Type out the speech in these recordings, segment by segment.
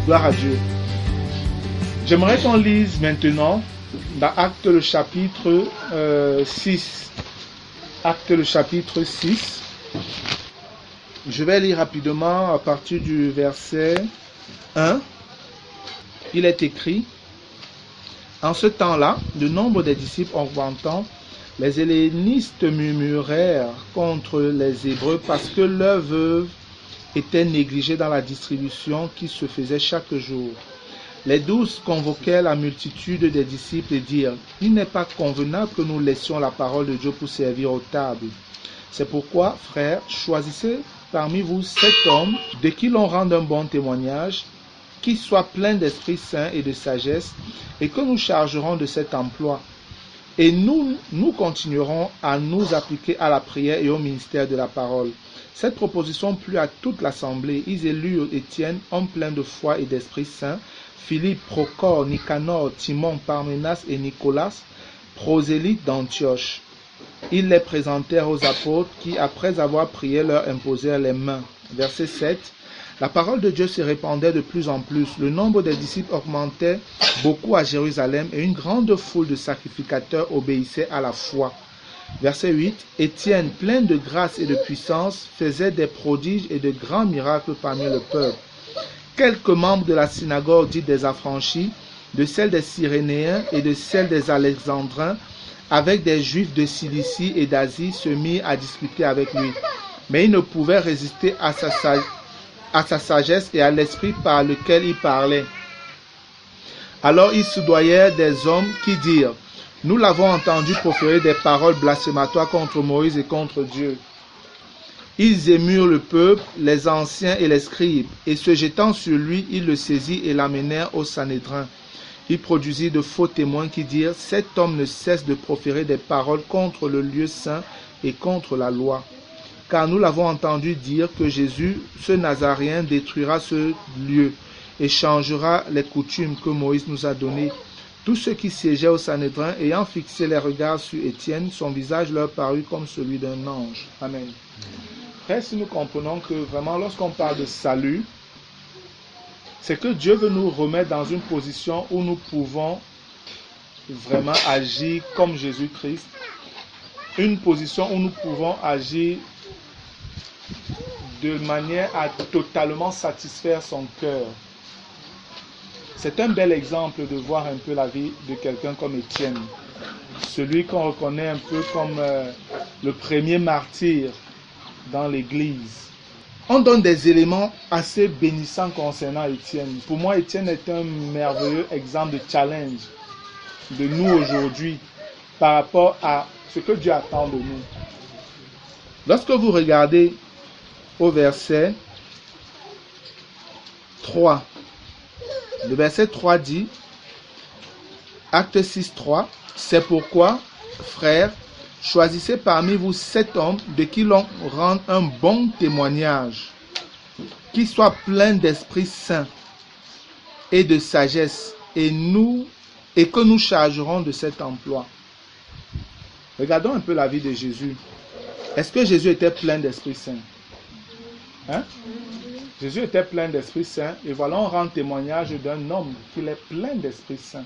Gloire à Dieu. J'aimerais qu'on lise maintenant dans Actes le chapitre 6. Actes le chapitre 6. Je vais lire rapidement à partir du verset 1. Il est écrit: En ce temps-là, le nombre des disciples augmentant, les hellénistes murmurèrent contre les Hébreux parce que leurs veuves étaient négligées dans la distribution qui se faisait chaque jour. Les 12 convoquèrent la multitude des disciples et dirent: Il n'est pas convenable que nous laissions la parole de Dieu pour servir aux tables. C'est pourquoi, frères, choisissez parmi vous 7 hommes de qui l'on rende un bon témoignage, qui soient pleins d'Esprit Saint et de sagesse, et que nous chargerons de cet emploi. Et nous continuerons à nous appliquer à la prière et au ministère de la parole. Cette proposition plut à toute l'assemblée. Ils élurent Étienne, homme plein de foi et d'Esprit Saint, Philippe, Procor, Nicanor, Timon, Parménas et Nicolas, prosélytes d'Antioche. Ils les présentèrent aux apôtres qui, après avoir prié, leur imposèrent les mains. Verset 7. La parole de Dieu se répandait de plus en plus. Le nombre des disciples augmentait beaucoup à Jérusalem et une grande foule de sacrificateurs obéissait à la foi. Verset 8. Étienne, plein de grâce et de puissance, faisait des prodiges et de grands miracles parmi le peuple. Quelques membres de la synagogue dite des affranchis, de celle des Cyrénéens et de celle des Alexandrins, avec des Juifs de Cilicie et d'Asie, se mirent à discuter avec lui. Mais ils ne pouvaient résister à sa sagesse et à l'esprit par lequel il parlait. Alors ils soudoyèrent des hommes qui dirent: Nous l'avons entendu proférer des paroles blasphématoires contre Moïse et contre Dieu. Ils émurent le peuple, les anciens et les scribes, et se jetant sur lui, ils le saisirent et l'amenèrent au Sanhédrin. Ils produisirent de faux témoins qui dirent: Cet homme ne cesse de proférer des paroles contre le lieu saint et contre la loi. Car nous l'avons entendu dire que Jésus, ce Nazaréen, détruira ce lieu et changera les coutumes que Moïse nous a données. Tous ceux qui siégeaient au Sanhédrin, ayant fixé les regards sur Étienne, son visage leur parut comme celui d'un ange. Amen. Frère, si nous comprenons que vraiment lorsqu'on parle de salut, c'est que Dieu veut nous remettre dans une position où nous pouvons vraiment agir comme Jésus-Christ, une position où nous pouvons agir de manière à totalement satisfaire son cœur. C'est un bel exemple de voir un peu la vie de quelqu'un comme Étienne, celui qu'on reconnaît un peu comme le premier martyr dans l'Église. On donne des éléments assez bénissants concernant Étienne. Pour moi, Étienne est un merveilleux exemple de challenge de nous aujourd'hui par rapport à ce que Dieu attend de nous. Lorsque vous regardez au verset 3, le verset 3 dit, Acte 6, 3, c'est pourquoi, frères, choisissez parmi vous 7 hommes de qui l'on rende un bon témoignage, qui soient pleins d'Esprit Saint et de sagesse, et que nous chargerons de cet emploi. Regardons un peu la vie de Jésus. Est-ce que Jésus était plein d'Esprit Saint? Jésus était plein d'Esprit Saint, et voilà, on rend témoignage d'un homme qu'il est plein d'Esprit Saint.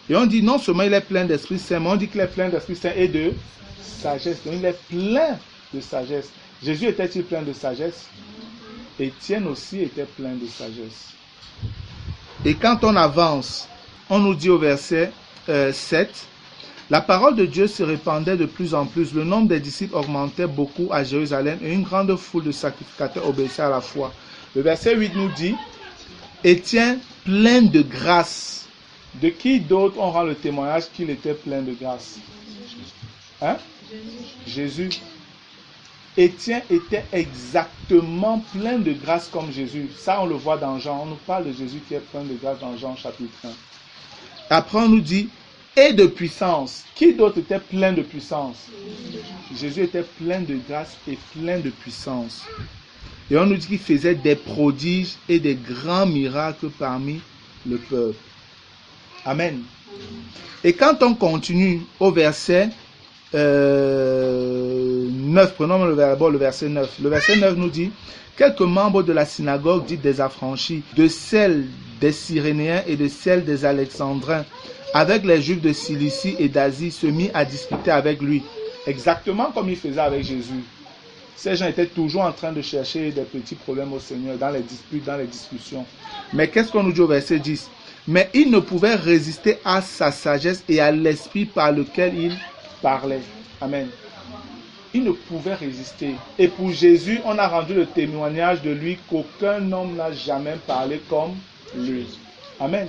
Et on dit non seulement il est plein d'Esprit Saint, mais on dit qu'il est plein d'Esprit Saint et de sagesse. Donc il est plein de sagesse. Jésus était-il plein de sagesse? Étienne aussi était plein de sagesse. Et quand on avance, on nous dit au verset 7, la parole de Dieu se répandait de plus en plus. Le nombre des disciples augmentait beaucoup à Jérusalem et une grande foule de sacrificateurs obéissait à la foi. Le verset 8 nous dit, Étienne plein de grâce. De qui d'autre on rend le témoignage qu'il était plein de grâce? Jésus. Étienne était exactement plein de grâce comme Jésus. Ça, on le voit dans Jean. On nous parle de Jésus qui est plein de grâce dans Jean chapitre 1. Après, on nous dit, et de puissance. Qui d'autre était plein de puissance? Jésus était plein de grâce et plein de puissance. Et on nous dit qu'il faisait des prodiges et des grands miracles parmi le peuple. Amen. Et quand on continue au verset 9, prenons le verset 9. Le verset 9 nous dit, quelques membres de la synagogue dite des affranchis, de celle des Cyrénéens et de celle des Alexandrins, avec les Juifs de Cilicie et d'Asie, se mit à discuter avec lui. Exactement comme il faisait avec Jésus. Ces gens étaient toujours en train de chercher des petits problèmes au Seigneur, dans les disputes, dans les discussions. Mais qu'est-ce qu'on nous dit au verset 10? Mais il ne pouvait résister à sa sagesse et à l'esprit par lequel il parlait. Amen. Il ne pouvait résister. Et pour Jésus, on a rendu le témoignage de lui qu'aucun homme n'a jamais parlé comme lui. Amen.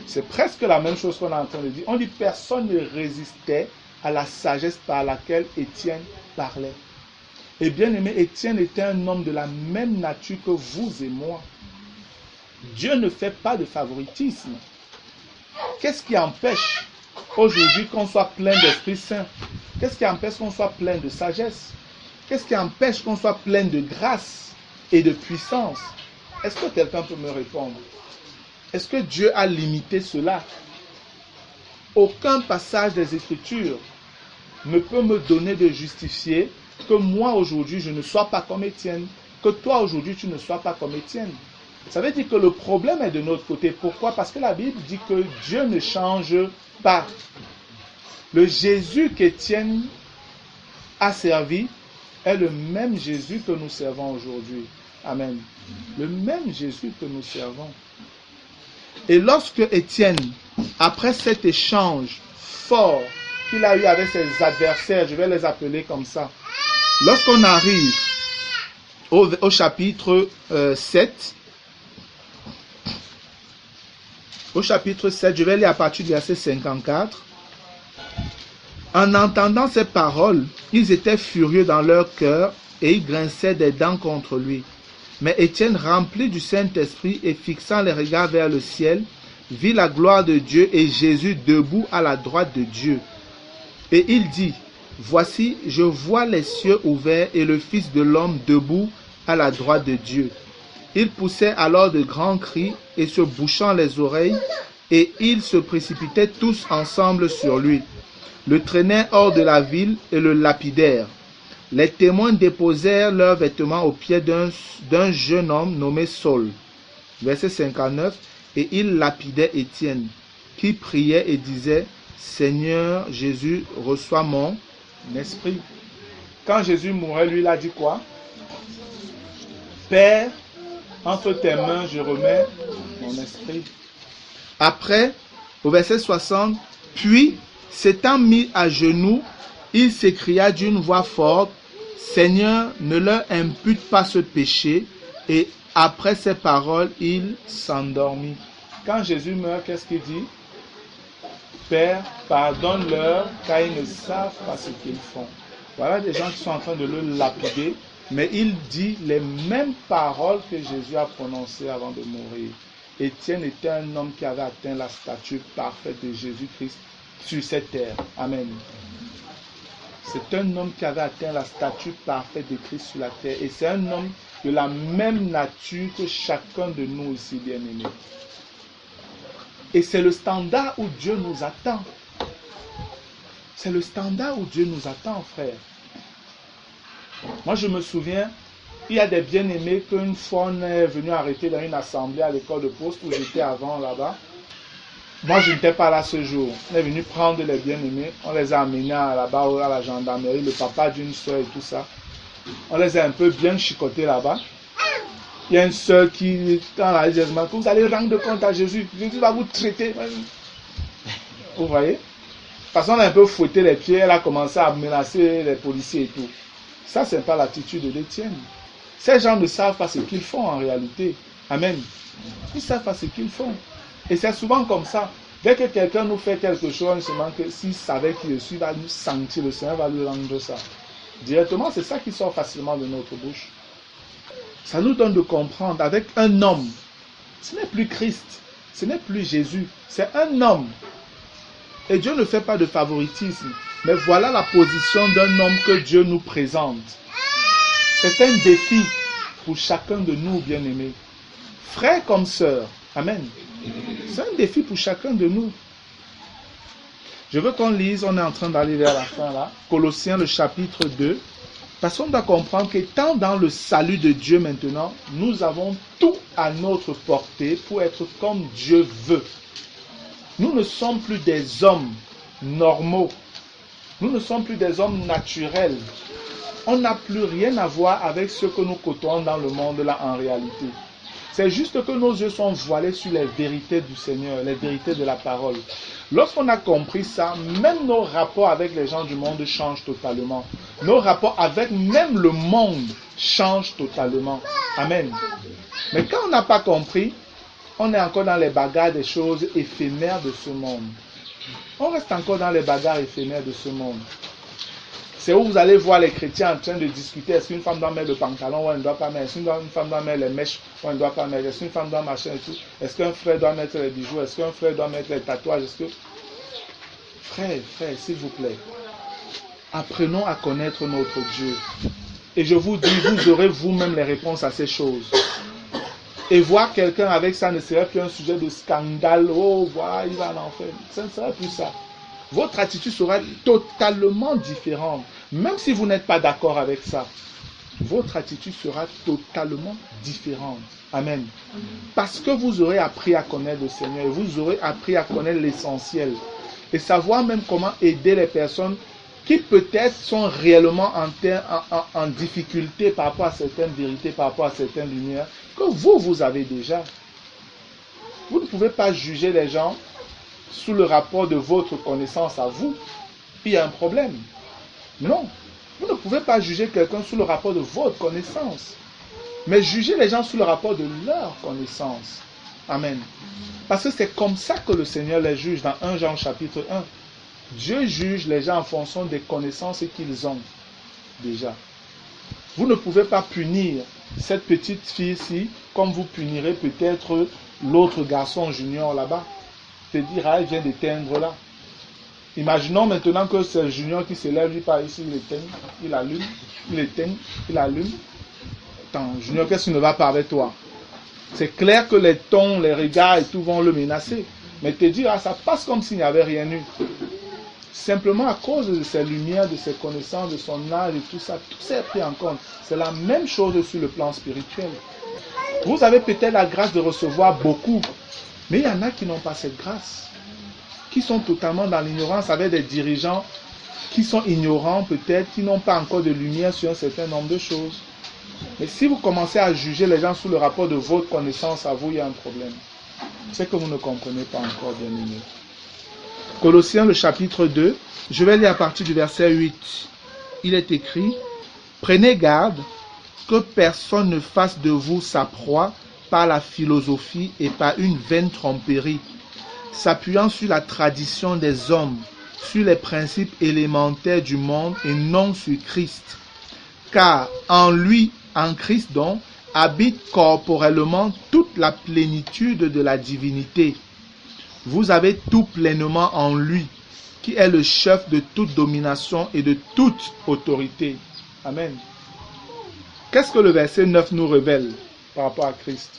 C'est presque la même chose qu'on est en train de dire. On dit personne ne résistait à la sagesse par laquelle Étienne parlait. Et bien aimé, Étienne était un homme de la même nature que vous et moi. Dieu ne fait pas de favoritisme. Qu'est-ce qui empêche aujourd'hui qu'on soit plein d'Esprit Saint? Qu'est-ce qui empêche qu'on soit plein de sagesse? Qu'est-ce qui empêche qu'on soit plein de grâce et de puissance? Est-ce que quelqu'un peut me répondre? Est-ce que Dieu a limité cela? Aucun passage des Écritures ne peut me donner de justifier que moi aujourd'hui je ne sois pas comme Étienne, que toi aujourd'hui tu ne sois pas comme Étienne. Ça veut dire que le problème est de notre côté. Pourquoi? Parce que la Bible dit que Dieu ne change pas. Le Jésus qu'Étienne a servi est le même Jésus que nous servons aujourd'hui. Amen. Le même Jésus que nous servons. Et lorsque Étienne, après cet échange fort qu'il a eu avec ses adversaires, je vais les appeler comme ça, lorsqu'on arrive au chapitre 7, au chapitre 7, je vais lire à partir du verset 54. En entendant ces paroles, ils étaient furieux dans leur cœur et ils grinçaient des dents contre lui. Mais Étienne, rempli du Saint-Esprit et fixant les regards vers le ciel, vit la gloire de Dieu et Jésus debout à la droite de Dieu. Et il dit, « Voici, je vois les cieux ouverts et le Fils de l'homme debout à la droite de Dieu. » Ils poussaient alors de grands cris et se bouchant les oreilles, et ils se précipitaient tous ensemble sur lui, le traînaient hors de la ville et le lapidèrent. Les témoins déposèrent leurs vêtements aux pieds d'un jeune homme nommé Saul. Verset 59. Et ils lapidaient Étienne, qui priait et disait, « Seigneur Jésus, reçois mon esprit. » Quand Jésus mourait, lui, il a dit quoi? « Père, entre tes mains, je remets mon esprit. » Après, au verset 60, « Puis, s'étant mis à genoux, il s'écria d'une voix forte, « Seigneur, ne leur impute pas ce péché. » Et après ces paroles, il s'endormit. Quand Jésus meurt, qu'est-ce qu'il dit? « Père, pardonne-leur, car ils ne savent pas ce qu'ils font. » Voilà des gens qui sont en train de le lapider, mais il dit les mêmes paroles que Jésus a prononcées avant de mourir. Étienne était un homme qui avait atteint la stature parfaite de Jésus-Christ sur cette terre. Amen. C'est un homme qui avait atteint la stature parfaite de Christ sur la terre. Et c'est un homme de la même nature que chacun de nous ici, bien-aimés. Et c'est le standard où Dieu nous attend. C'est le standard où Dieu nous attend, frère. Moi, je me souviens, il y a des bien-aimés qu'une fois on est venu arrêter dans une assemblée à l'école de poste où j'étais avant là-bas. Moi, je n'étais pas là ce jour. On est venu prendre les bien-aimés. On les a amenés là-bas à la gendarmerie, le papa d'une soeur et tout ça. On les a un peu bien chicotés là-bas. Il y a une soeur qui, quand elle a dit, vous allez rendre compte à Jésus. Jésus va vous traiter. Vous voyez? Parce qu'on a un peu fouetté les pieds, elle a commencé à menacer les policiers et tout. Ça, ce n'est pas l'attitude d'Étienne. Ces gens ne savent pas ce qu'ils font en réalité. Amen. Ils ne savent pas ce qu'ils font. Et c'est souvent comme ça. Dès que quelqu'un nous fait quelque chose, on se demande que s'il savait qui je suis, il va nous sentir, le Seigneur va lui rendre ça. Directement, c'est ça qui sort facilement de notre bouche. Ça nous donne de comprendre avec un homme. Ce n'est plus Christ, ce n'est plus Jésus, c'est un homme. Et Dieu ne fait pas de favoritisme. Mais voilà la position d'un homme que Dieu nous présente. C'est un défi pour chacun de nous, bien-aimés. Frères comme sœurs. Amen. C'est un défi pour chacun de nous. Je veux qu'on lise, on est en train d'aller vers la fin là. Colossiens le chapitre 2. Parce qu'on doit comprendre qu'étant dans le salut de Dieu maintenant, nous avons tout à notre portée pour être comme Dieu veut. Nous ne sommes plus des hommes normaux. Nous ne sommes plus des hommes naturels. On n'a plus rien à voir avec ce que nous côtoyons dans le monde là en réalité. C'est juste que nos yeux sont voilés sur les vérités du Seigneur, les vérités de la parole. Lorsqu'on a compris ça, même nos rapports avec les gens du monde changent totalement. Nos rapports avec même le monde changent totalement. Amen. Mais quand on n'a pas compris, on est encore dans les bagarres des choses éphémères de ce monde. On reste encore dans les bagarres éphémères de ce monde. C'est où vous allez voir les chrétiens en train de discuter. Est-ce qu'une femme doit mettre le pantalon ou elle ne doit pas mettre? Est-ce qu'une femme doit mettre les mèches ou elle ne doit pas mettre? Est-ce qu'une femme doit machin et tout? Est-ce qu'un frère doit mettre les bijoux? Est-ce qu'un frère doit mettre les tatouages? Frère, s'il vous plaît, apprenons à connaître notre Dieu. Et je vous dis, vous aurez vous-même les réponses à ces choses. Et voir quelqu'un avec ça ne serait plus un sujet de scandale. Oh, voilà, il va en enfer. Ça ne serait plus ça. Votre attitude sera totalement différente. Même si vous n'êtes pas d'accord avec ça, votre attitude sera totalement différente. Amen. Parce que vous aurez appris à connaître le Seigneur et vous aurez appris à connaître l'essentiel. Et savoir même comment aider les personnes qui peut-être sont réellement en difficulté par rapport à certaines vérités, par rapport à certaines lumières, que vous avez déjà. Vous ne pouvez pas juger les gens sous le rapport de votre connaissance à vous. Il y a un problème. Non. Vous ne pouvez pas juger quelqu'un sous le rapport de votre connaissance. Mais juger les gens sous le rapport de leur connaissance. Amen. Parce que c'est comme ça que le Seigneur les juge dans 1 Jean chapitre 1. Dieu juge les gens en fonction des connaissances qu'ils ont déjà. Vous ne pouvez pas punir cette petite fille-ci comme vous punirez peut-être l'autre garçon junior là-bas. C'est dire, elle vient d'éteindre là. Imaginons maintenant que c'est le junior qui se lève, lui par ici, il éteint, il allume, il éteint, il allume. Attends, junior, qu'est-ce qui ne va pas avec toi? C'est clair que les tons, les regards et tout vont le menacer. Mais te dire, ça passe comme s'il n'y avait rien eu. Simplement à cause de ses lumières, de ses connaissances, de son âge et tout ça, tout s'est pris en compte. C'est la même chose sur le plan spirituel. Vous avez peut-être la grâce de recevoir beaucoup, mais il y en a qui n'ont pas cette grâce, qui sont totalement dans l'ignorance avec des dirigeants qui sont ignorants peut-être, qui n'ont pas encore de lumière sur un certain nombre de choses. Mais si vous commencez à juger les gens sous le rapport de votre connaissance à vous, il y a un problème. C'est que vous ne comprenez pas encore, bien aimé. Colossiens le chapitre 2, je vais lire à partir du verset 8. Il est écrit, « Prenez garde que personne ne fasse de vous sa proie par la philosophie et par une vaine tromperie, s'appuyant sur la tradition des hommes, sur les principes élémentaires du monde et non sur Christ. Car en lui, en Christ donc, habite corporellement toute la plénitude de la divinité. Vous avez tout pleinement en lui, qui est le chef de toute domination et de toute autorité. » Amen. Qu'est-ce que le verset 9 nous révèle par rapport à Christ?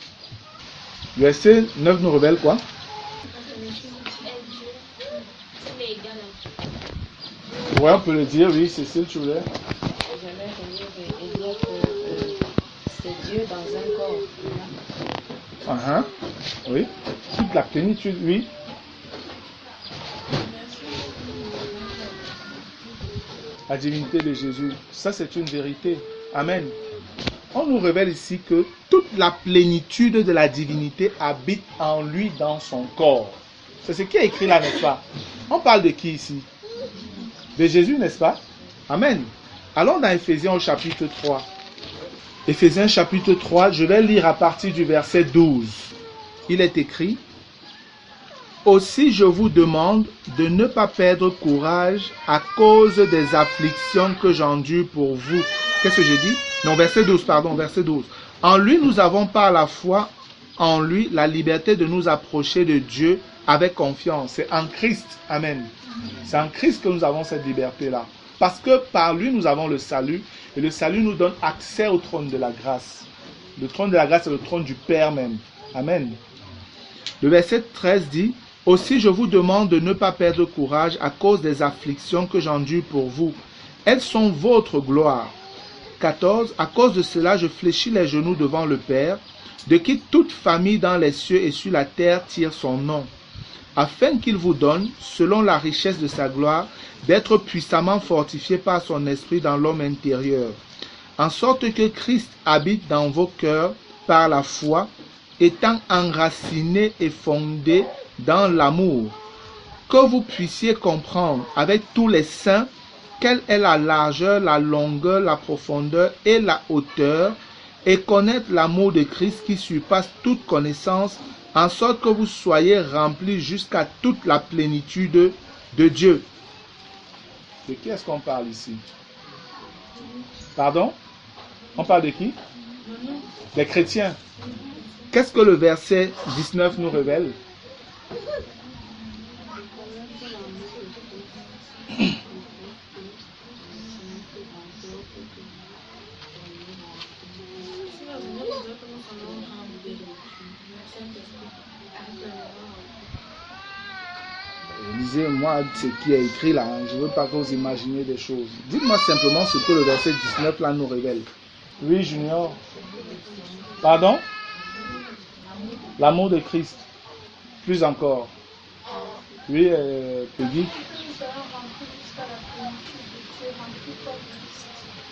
Le verset 9 nous révèle quoi? Oui, on peut le dire, oui, Cécile, tu voulais? J'aimerais dire que c'est Dieu dans un corps. Oui, toute la plénitude, oui. La divinité de Jésus, ça c'est une vérité. Amen. On nous révèle ici que toute la plénitude de la divinité habite en lui dans son corps. C'est ce qui est écrit là, n'est-ce pas? On parle de qui ici? De Jésus, n'est-ce pas? Amen. Allons dans Éphésiens au chapitre 3. Éphésiens chapitre 3, je vais lire à partir du verset 12. Il est écrit, « Aussi je vous demande de ne pas perdre courage à cause des afflictions que j'endure pour vous. » Qu'est-ce que je dis? Non, verset 12, pardon, verset 12. « En lui nous avons par la foi, en lui la liberté de nous approcher de Dieu avec confiance. » C'est en Christ. Amen. C'est en Christ que nous avons cette liberté-là. Parce que par lui nous avons le salut. Et le salut nous donne accès au trône de la grâce. Le trône de la grâce, c'est le trône du Père même. Amen. Le verset 13 dit, « Aussi je vous demande de ne pas perdre courage à cause des afflictions que j'endure pour vous. Elles sont votre gloire. 14, à cause de cela, je fléchis les genoux devant le Père, de qui toute famille dans les cieux et sur la terre tire son nom, afin qu'il vous donne, selon la richesse de sa gloire, d'être puissamment fortifié par son esprit dans l'homme intérieur, en sorte que Christ habite dans vos cœurs par la foi, étant enraciné et fondé dans l'amour, que vous puissiez comprendre avec tous les saints quelle est la largeur, la longueur, la profondeur et la hauteur, et connaître l'amour de Christ qui surpasse toute connaissance, en sorte que vous soyez remplis jusqu'à toute la plénitude de Dieu. De qui est-ce qu'on parle ici? Pardon? On parle de qui? Les chrétiens. Qu'est-ce que le verset 19 nous révèle? Lisez-moi ce qui est écrit là, je ne veux pas que vous imaginez des choses. Dites-moi simplement ce que le verset 19 là nous révèle. Oui, Junior. Pardon? L'amour de Christ. Plus encore. Oui, Peggy.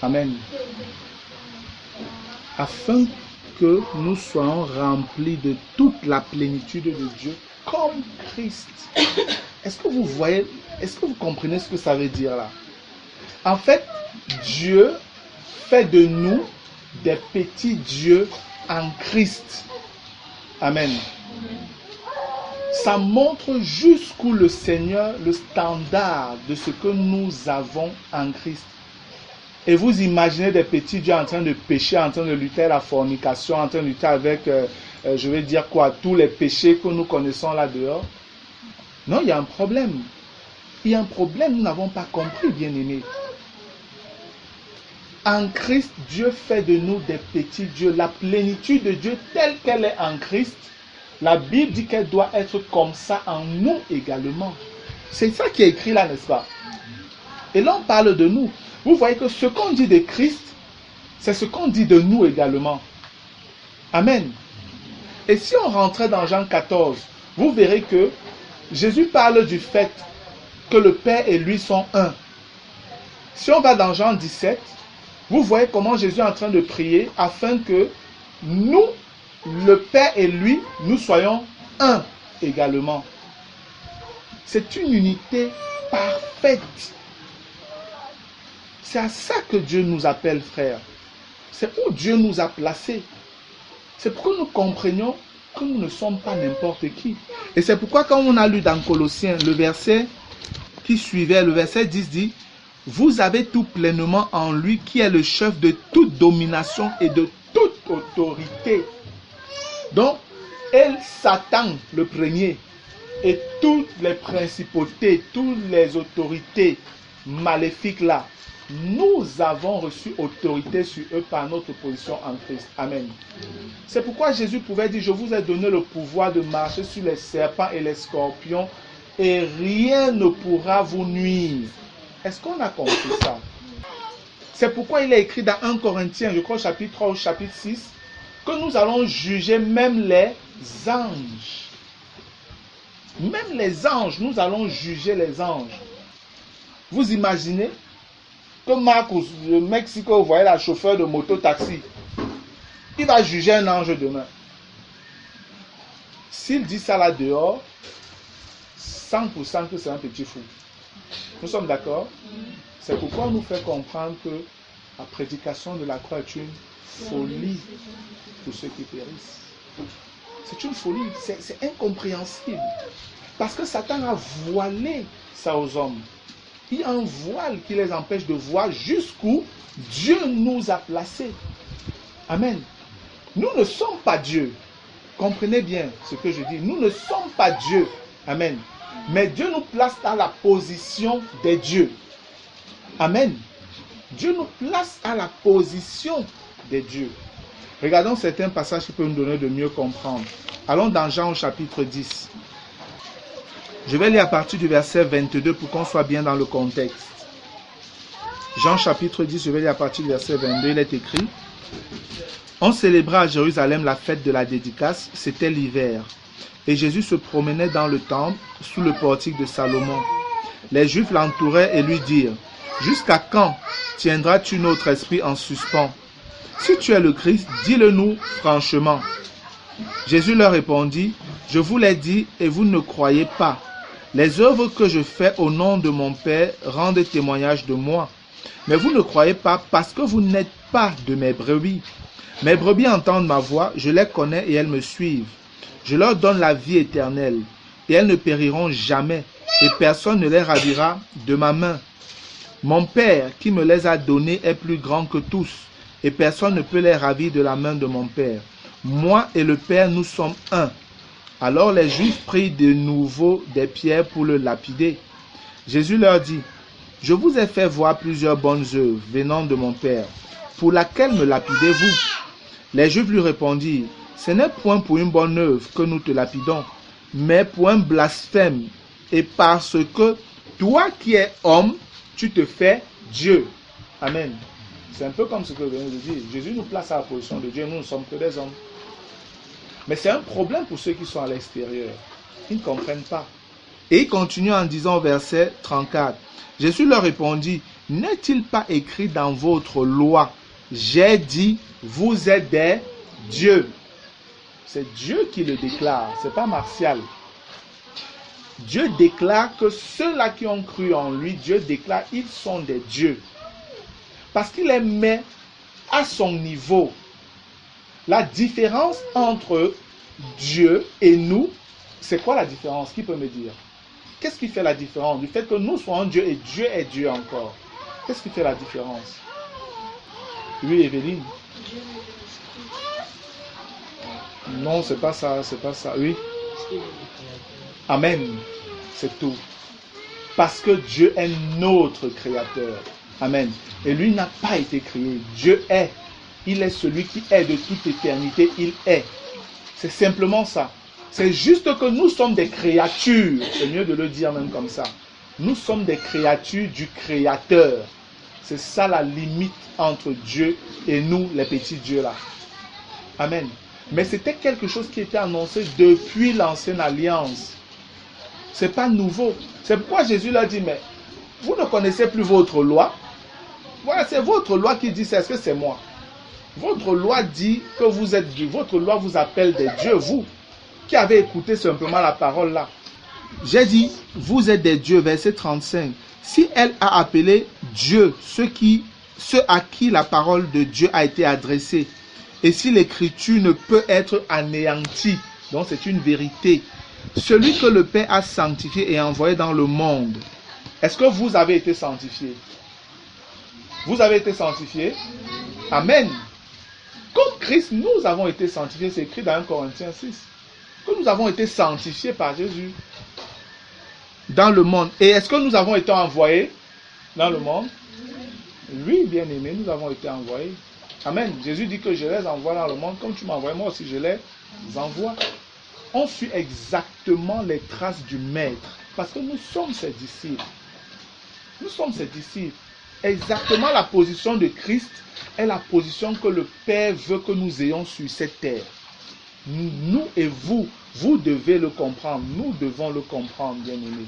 Amen. Afin que nous soyons remplis de toute la plénitude de Dieu comme Christ. Est-ce que vous voyez, est-ce que vous comprenez ce que ça veut dire là? En fait, Dieu fait de nous des petits dieux en Christ. Amen. Ça montre jusqu'où le Seigneur, le standard de ce que nous avons en Christ. Et vous imaginez des petits dieux en train de pécher, en train de lutter à la fornication, en train de lutter avec, je vais dire quoi, tous les péchés que nous connaissons là dehors. Non, il y a un problème. Il y a un problème, nous n'avons pas compris, bien-aimés. En Christ, Dieu fait de nous des petits dieux. La plénitude de Dieu telle qu'elle est en Christ, la Bible dit qu'elle doit être comme ça en nous également. C'est ça qui est écrit là, n'est-ce pas? Et là, on parle de nous. Vous voyez que ce qu'on dit de Christ, c'est ce qu'on dit de nous également. Amen. Et si on rentrait dans Jean 14, vous verrez que Jésus parle du fait que le Père et lui sont un. Si on va dans Jean 17, vous voyez comment Jésus est en train de prier afin que nous, le Père et lui, nous soyons un également. C'est une unité parfaite. C'est à ça que Dieu nous appelle, frères. C'est où Dieu nous a placés. C'est pour que nous comprenions que nous ne sommes pas n'importe qui. Et c'est pourquoi quand on a lu dans Colossiens, le verset qui suivait, le verset 10 dit, « Vous avez tout pleinement en lui qui est le chef de toute domination et de toute autorité. » Donc, Satan, le premier, et toutes les principautés, toutes les autorités maléfiques là, nous avons reçu autorité sur eux par notre position en Christ. Amen. C'est pourquoi Jésus pouvait dire, je vous ai donné le pouvoir de marcher sur les serpents et les scorpions et rien ne pourra vous nuire. Est-ce qu'on a compris ça? C'est pourquoi il est écrit dans 1 Corinthiens, je crois chapitre 3 ou chapitre 6, que nous allons juger même les anges. Même les anges, nous allons juger les anges. Vous imaginez que Marcos, le Mexique, vous voyez la chauffeur de moto-taxi, il va juger un ange demain. S'il dit ça là dehors, 100% que c'est un petit fou. Nous sommes d'accord? C'est pourquoi on nous fait comprendre que la prédication de la croix est une folie pour ceux qui périssent. C'est une folie, c'est incompréhensible. Parce que Satan a voilé ça aux hommes. Il y a un voile qui les empêche de voir jusqu'où Dieu nous a placés. Amen. Nous ne sommes pas Dieu. Comprenez bien ce que je dis. Nous ne sommes pas Dieu. Amen. Mais Dieu nous place dans la position des dieux. Amen. Dieu nous place à la position des dieux. Regardons certains passages qui peuvent nous donner de mieux comprendre. Allons dans Jean au chapitre 10. Je vais lire à partir du verset 22 pour qu'on soit bien dans le contexte. Jean chapitre 10, je vais lire à partir du verset 22, il est écrit: On célébrait à Jérusalem la fête de la dédicace, c'était l'hiver. Et Jésus se promenait dans le temple, sous le portique de Salomon. Les Juifs l'entouraient et lui dirent: Jusqu'à quand tiendras-tu notre esprit en suspens? Si tu es le Christ, dis-le-nous franchement. Jésus leur répondit: Je vous l'ai dit et vous ne croyez pas. Les œuvres que je fais au nom de mon Père rendent témoignage de moi. Mais vous ne croyez pas parce que vous n'êtes pas de mes brebis. Mes brebis entendent ma voix, je les connais et elles me suivent. Je leur donne la vie éternelle et elles ne périront jamais et personne ne les ravira de ma main. Mon Père qui me les a donnés est plus grand que tous et personne ne peut les ravir de la main de mon Père. Moi et le Père, nous sommes un. Alors les Juifs prirent de nouveau des pierres pour le lapider. Jésus leur dit: Je vous ai fait voir plusieurs bonnes œuvres venant de mon Père. Pour laquelle me lapidez-vous? Les Juifs lui répondirent: Ce n'est point pour une bonne œuvre que nous te lapidons, mais pour un blasphème, et parce que toi qui es homme, tu te fais Dieu. Amen. C'est un peu comme ce que je viens de dire. Jésus nous place à la position de Dieu, nous ne sommes que des hommes. Mais c'est un problème pour ceux qui sont à l'extérieur. Ils ne comprennent pas. Et il continue en disant au verset 34, Jésus leur répondit: N'est-il pas écrit dans votre loi, j'ai dit, vous êtes des dieux? C'est Dieu qui le déclare, ce n'est pas Martial. Dieu déclare que ceux-là qui ont cru en lui, Dieu déclare, ils sont des dieux. Parce qu'il les met à son niveau. La différence entre Dieu et nous, c'est quoi la différence? Qui peut me dire? Qu'est-ce qui fait la différence? Du fait que nous soyons Dieu et Dieu est Dieu encore. Qu'est-ce qui fait la différence? Oui, Evelyne? Non, c'est pas ça, c'est pas ça. Oui? Amen. C'est tout. Parce que Dieu est notre créateur. Amen. Et lui n'a pas été créé. Dieu est. Il est celui qui est de toute éternité. Il est. C'est simplement ça. C'est juste que nous sommes des créatures. C'est mieux de le dire même comme ça. Nous sommes des créatures du Créateur. C'est ça la limite entre Dieu et nous, les petits dieux là. Amen. Mais c'était quelque chose qui était annoncé depuis l'ancienne alliance. C'est pas nouveau. C'est pourquoi Jésus leur dit: mais vous ne connaissez plus votre loi. Voilà, c'est votre loi qui dit ça. Est-ce que c'est moi? Votre loi dit que vous êtes Dieu. Votre loi vous appelle des dieux, vous, qui avez écouté simplement la parole là. J'ai dit, vous êtes des dieux, verset 35. Si elle a appelé Dieu, ceux à qui la parole de Dieu a été adressée, et si l'écriture ne peut être anéantie, donc c'est une vérité, celui que le Père a sanctifié et envoyé dans le monde, est-ce que vous avez été sanctifié? Vous avez été sanctifié? Amen. Comme Christ, nous avons été sanctifiés, c'est écrit dans 1 Corinthiens 6, que nous avons été sanctifiés par Jésus dans le monde. Et est-ce que nous avons été envoyés dans le monde? Oui, bien aimé, nous avons été envoyés. Amen. Jésus dit que je les envoie dans le monde comme tu m'as envoyé, moi aussi je les envoie. On suit exactement les traces du Maître parce que nous sommes ses disciples. Nous sommes ses disciples. Exactement la position de Christ est la position que le Père veut que nous ayons sur cette terre. Nous et vous, vous devez le comprendre. Nous devons le comprendre, bien-aimés.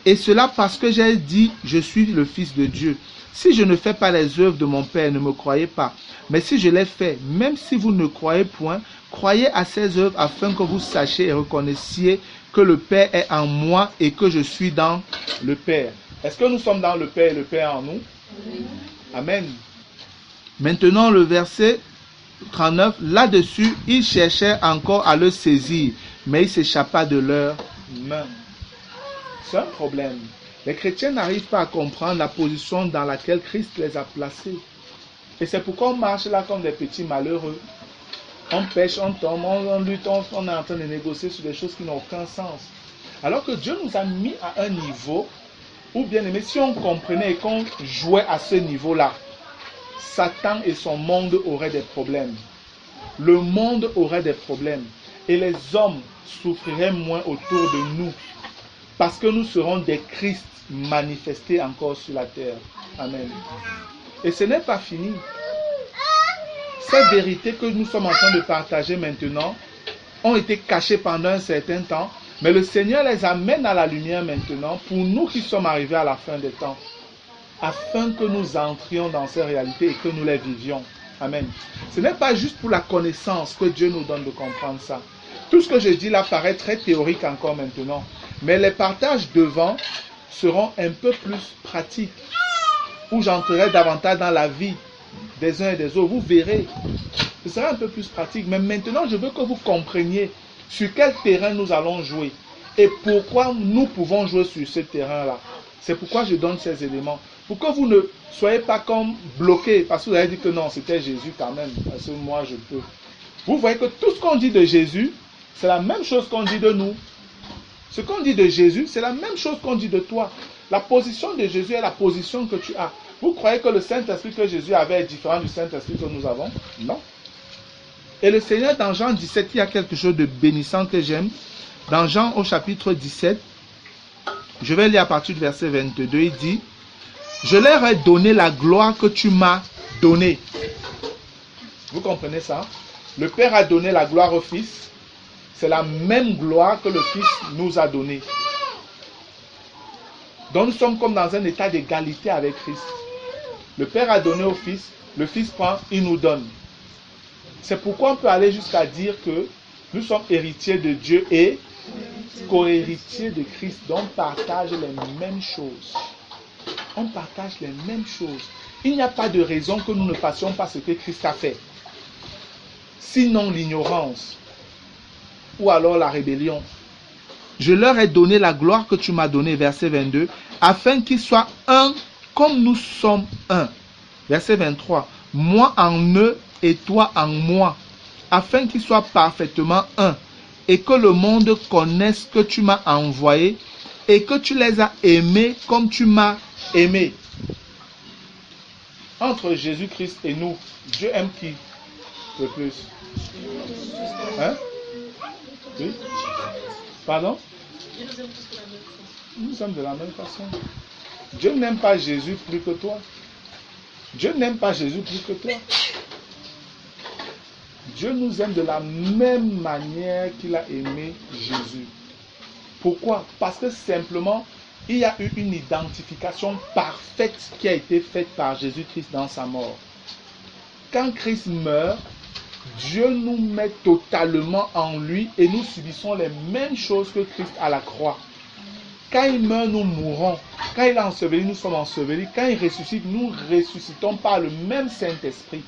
Et cela parce que j'ai dit, je suis le Fils de Dieu. Si je ne fais pas les œuvres de mon Père, ne me croyez pas. Mais si je les fais, même si vous ne croyez point, croyez à ces œuvres afin que vous sachiez et reconnaissiez que le Père est en moi et que je suis dans le Père. Est-ce que nous sommes dans le Père et le Père en nous? Oui. Amen. Maintenant, le verset 39, là-dessus, ils cherchaient encore à le saisir, mais il s'échappa de leurs mains. C'est un problème. Les chrétiens n'arrivent pas à comprendre la position dans laquelle Christ les a placés. Et c'est pourquoi on marche là comme des petits malheureux. On pêche, on tombe, on lutte, on est en train de négocier sur des choses qui n'ont aucun sens. Alors que Dieu nous a mis à un niveau où, bien aimé, si on comprenait et qu'on jouait à ce niveau-là, Satan et son monde auraient des problèmes. Le monde aurait des problèmes. Et les hommes souffriraient moins autour de nous. parce que nous serons des Christ manifestés encore sur la terre. Amen. Et ce n'est pas fini. Ces vérités que nous sommes en train de partager maintenant ont été cachées pendant un certain temps, mais le Seigneur les amène à la lumière maintenant pour nous qui sommes arrivés à la fin des temps, afin que nous entrions dans ces réalités et que nous les vivions. Amen. Ce n'est pas juste pour la connaissance que Dieu nous donne de comprendre ça. Tout ce que je dis là paraît très théorique encore maintenant, mais les partages devant seront un peu plus pratiques, où j'entrerai davantage dans la vie des uns et des autres. Vous verrez, ce sera un peu plus pratique, mais maintenant je veux que vous compreniez sur quel terrain nous allons jouer et pourquoi nous pouvons jouer sur ce terrain-là. C'est pourquoi je donne ces éléments. Pour que vous ne soyez pas comme bloqués, parce que vous avez dit que non, c'était Jésus quand même, parce que moi je peux. Vous voyez que tout ce qu'on dit de Jésus, c'est la même chose qu'on dit de nous. Ce qu'on dit de Jésus, c'est la même chose qu'on dit de toi. La position de Jésus est la position que tu as. Vous croyez que le Saint-Esprit que Jésus avait est différent du Saint-Esprit que nous avons? Non. Et le Seigneur, dans Jean 17, il y a quelque chose de bénissant que j'aime. Dans Jean au chapitre 17, je vais lire à partir du verset 22, il dit: je leur ai donné la gloire que tu m'as donnée. Vous comprenez ça? Le Père a donné la gloire au Fils. C'est la même gloire que le Fils nous a donnée. Donc nous sommes comme dans un état d'égalité avec Christ. Le Père a donné au Fils, le Fils prend, il nous donne. C'est pourquoi on peut aller jusqu'à dire que nous sommes héritiers de Dieu et co-héritiers de Christ. Donc on partage les mêmes choses. On partage les mêmes choses. Il n'y a pas de raison que nous ne fassions pas ce que Christ a fait. Sinon l'ignorance ou alors la rébellion. Je leur ai donné la gloire que tu m'as donnée, verset 22, afin qu'ils soient un comme nous sommes un. Verset 23, moi en eux et toi en moi, afin qu'ils soient parfaitement un, et que le monde connaisse que tu m'as envoyé et que tu les as aimés comme tu m'as aimé. Entre Jésus-Christ et nous, Dieu aime qui le plus? Hein? Oui? Pardon? Nous sommes de la même façon. Dieu n'aime pas Jésus plus que toi. Dieu n'aime pas Jésus plus que toi. Dieu nous aime de la même manière qu'il a aimé Jésus. Pourquoi? Parce que simplement, il y a eu une identification parfaite qui a été faite par Jésus-Christ dans sa mort. Quand Christ meurt, Dieu nous met totalement en lui et nous subissons les mêmes choses que Christ à la croix. Quand il meurt, nous mourons. Quand il est enseveli, nous sommes ensevelis. Quand il ressuscite, nous ressuscitons par le même Saint-Esprit.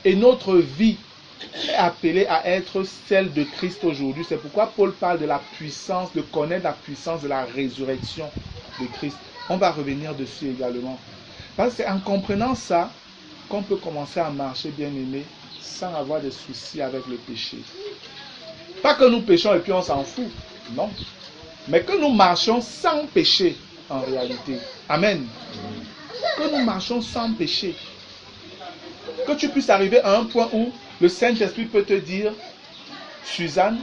Et notre vie est appelée à être celle de Christ aujourd'hui. C'est pourquoi Paul parle de la puissance, de connaître la puissance de la résurrection de Christ. On va revenir dessus également. Parce que c'est en comprenant ça qu'on peut commencer à marcher, bien-aimé, sans avoir de soucis avec le péché. Pas que nous péchons et puis on s'en fout. Non. Mais que nous marchions sans péché en réalité. Amen. Que nous marchions sans péché. Que tu puisses arriver à un point où le Saint-Esprit peut te dire: Suzanne,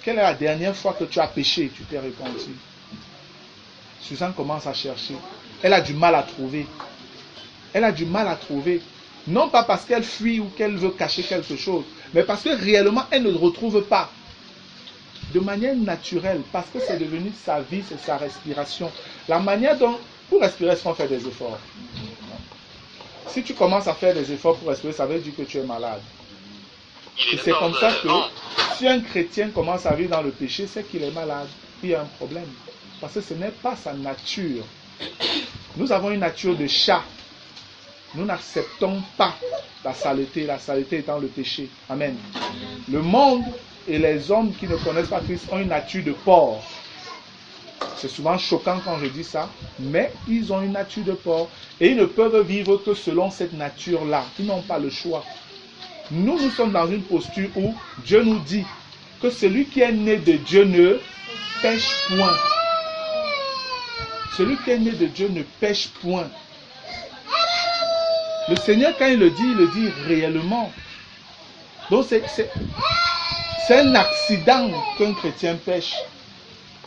quelle est la dernière fois que tu as péché et tu t'es repenti? Suzanne commence à chercher. Elle a du mal à trouver. Elle a du mal à trouver. Non pas parce qu'elle fuit ou qu'elle veut cacher quelque chose, mais parce que réellement elle ne le retrouve pas. De manière naturelle, parce que c'est devenu sa vie, c'est sa respiration. La manière dont, pour respirer, est-ce qu'on fait des efforts? Si tu commences à faire des efforts pour respirer, ça veut dire que tu es malade. Et c'est comme ça que si un chrétien commence à vivre dans le péché, c'est qu'il est malade. Il y a un problème. Parce que ce n'est pas sa nature. Nous avons une nature de chat. Nous n'acceptons pas la saleté étant le péché. Amen. Le monde et les hommes qui ne connaissent pas Christ ont une nature de porc. C'est souvent choquant quand je dis ça, mais ils ont une nature de porc et ils ne peuvent vivre que selon cette nature-là. Ils n'ont pas le choix. Nous sommes dans une posture où Dieu nous dit que celui qui est né de Dieu ne pêche point. Celui qui est né de Dieu ne pêche point. Le Seigneur, quand il le dit réellement. Donc c'est un accident qu'un chrétien pêche.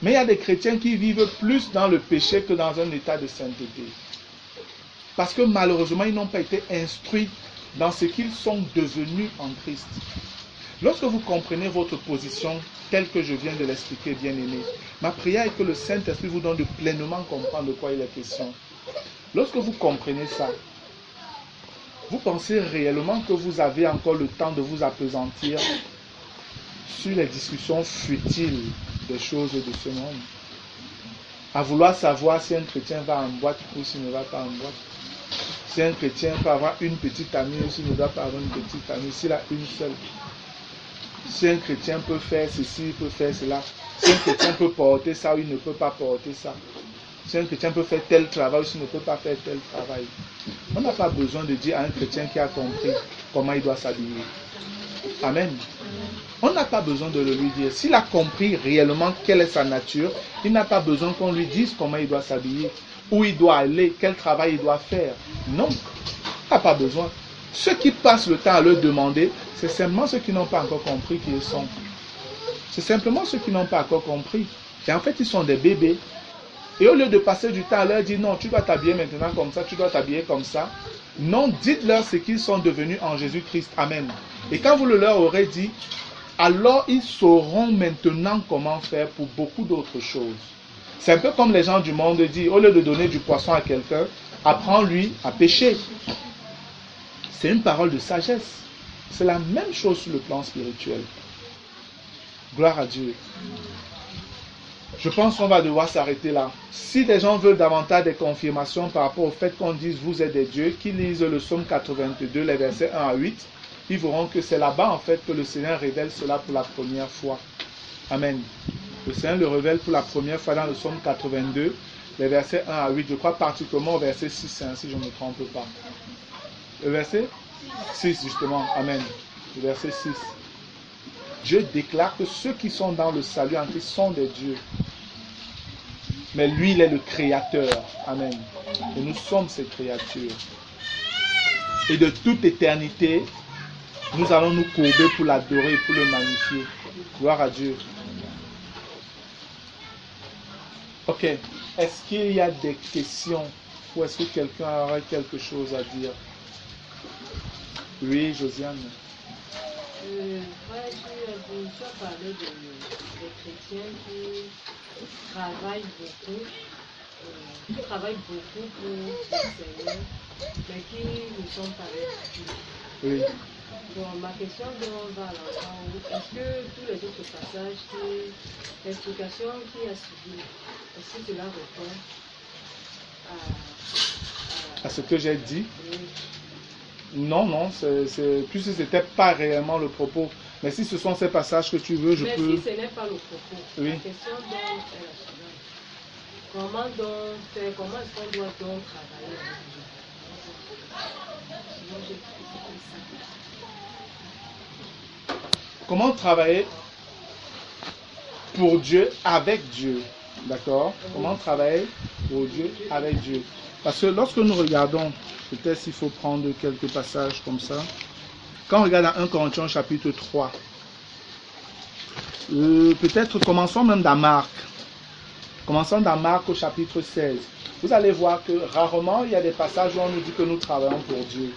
Mais il y a des chrétiens qui vivent plus dans le péché que dans un état de sainteté. Parce que malheureusement, ils n'ont pas été instruits dans ce qu'ils sont devenus en Christ. Lorsque vous comprenez votre position telle que je viens de l'expliquer, bien-aimé, ma prière est que le Saint-Esprit vous donne de pleinement comprendre de quoi il est question. Lorsque vous comprenez ça, vous pensez réellement que vous avez encore le temps de vous appesantir sur les discussions futiles des choses de ce monde, à vouloir savoir si un chrétien va en boîte ou s'il ne va pas en boîte, si un chrétien peut avoir une petite amie ou s'il ne doit pas avoir une petite amie, s'il a une seule, si un chrétien peut faire ceci, il peut faire cela, si un chrétien peut porter ça ou il ne peut pas porter ça, si un chrétien peut faire tel travail ou s'il ne peut pas faire tel travail. On n'a pas besoin de dire à un chrétien qui a compris comment il doit s'habiller. Amen. On n'a pas besoin de le lui dire. S'il a compris réellement quelle est sa nature, il n'a pas besoin qu'on lui dise comment il doit s'habiller, où il doit aller, quel travail il doit faire. Non, il n'a pas besoin. Ceux qui passent le temps à leur demander, c'est simplement ceux qui n'ont pas encore compris qui ils sont. C'est simplement ceux qui n'ont pas encore compris. Et en fait, ils sont des bébés. Et au lieu de passer du temps à leur dire, non, tu dois t'habiller maintenant comme ça, tu dois t'habiller comme ça. Non, dites-leur ce qu'ils sont devenus en Jésus-Christ. Amen. Et quand vous le leur aurez dit, alors ils sauront maintenant comment faire pour beaucoup d'autres choses. C'est un peu comme les gens du monde disent, au lieu de donner du poisson à quelqu'un, apprends-lui à pêcher. C'est une parole de sagesse. C'est la même chose sur le plan spirituel. Gloire à Dieu. Je pense qu'on va devoir s'arrêter là. Si des gens veulent davantage des confirmations par rapport au fait qu'on dise vous êtes des dieux, qu'ils lisent le psaume 82, les versets 1 à 8, ils verront que c'est là-bas en fait que le Seigneur révèle cela pour la première fois. Amen. Le Seigneur le révèle pour la première fois dans le psaume 82, les versets 1 à 8. Je crois particulièrement au verset 6, hein, si je ne me trompe pas. Le verset 6 justement. Amen. Le verset 6. Dieu déclare que ceux qui sont dans le salut en Christ sont des dieux. Mais lui, il est le créateur. Amen. Et nous sommes ces créatures. Et de toute éternité, nous allons nous courber pour l'adorer et pour le magnifier. Gloire à Dieu. Ok. Est-ce qu'il y a des questions? Ou est-ce que quelqu'un aurait quelque chose à dire? Oui, Josiane. Tu as parlé des chrétiens qui travaillent beaucoup pour le Seigneur, mais qui ne sont pas réunis. Oui. Donc, ma question va à l'enfant. Est-ce que tous les autres passages, l'explication qui a suivi, est-ce que cela répond à ce que j'ai dit? Oui. Non, puisque ce n'était pas réellement le propos. Mais si ce sont ces passages que tu veux, je peux... Mais si ce n'est pas le propos, oui. La question donc est la suivante. Comment est-ce qu'on doit donc travailler avec Dieu? Sinon, j'ai expliqué ça. Comment travailler pour Dieu, avec Dieu? D'accord? Comment travailler pour Dieu, avec Dieu? Parce que lorsque nous regardons, peut-être s'il faut prendre quelques passages comme ça. Quand on regarde dans 1 Corinthiens chapitre 3, peut-être commençons même dans Marc. Commençons dans Marc au chapitre 16. Vous allez voir que rarement il y a des passages où on nous dit que nous travaillons pour Dieu.